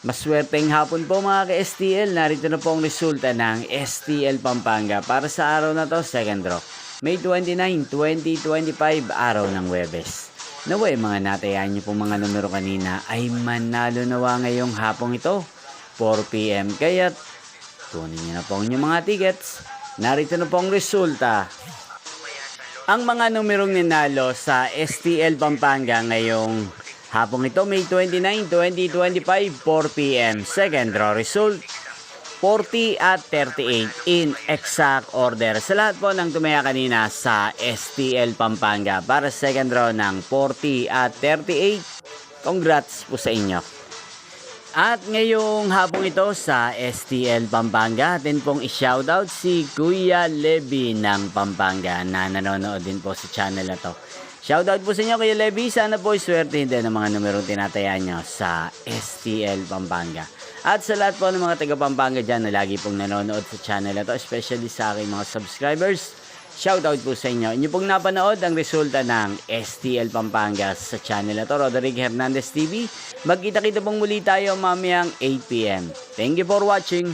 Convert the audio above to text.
Maswerteng hapon po mga ka-STL. Narito na po ang resulta ng STL Pampanga para sa araw na to, second draw. May 29, 2025, araw ng Huwebes. Naway mga natayaan niyo pong mga numero kanina ay manalo nawa ngayong hapong ito, 4 PM. Kaya kunin niyo na po ang inyong mga tickets. Narito na po ang resulta. Ang mga numerong ninalo sa STL Pampanga ngayong hapong ito, May 29, 2025, 4 PM. Second draw result, 40 at 38 in exact order. Sa lahat po ng tumaya kanina sa STL Pampanga para second draw ng 40 at 38, congrats po sa inyo. At ngayong hapong ito sa STL Pampanga, atin pong i-shoutout si Kuya Levy ng Pampanga na nanonood din po sa channel na to. Shoutout po sa inyo Kuya Levy, sana po iswerte din ang mga numerong tinataya nyo sa STL Pampanga. At sa lahat po ng mga taga Pampanga dyan na lagi pong nanonood sa channel na to, especially sa aking mga subscribers, shoutout po sa inyo. Inyo pong napanood ang resulta ng STL Pampanga sa channel na to, Roderick Hernandez TV. Magkita-kita pong muli tayo mamayang 8 PM. Thank you for watching.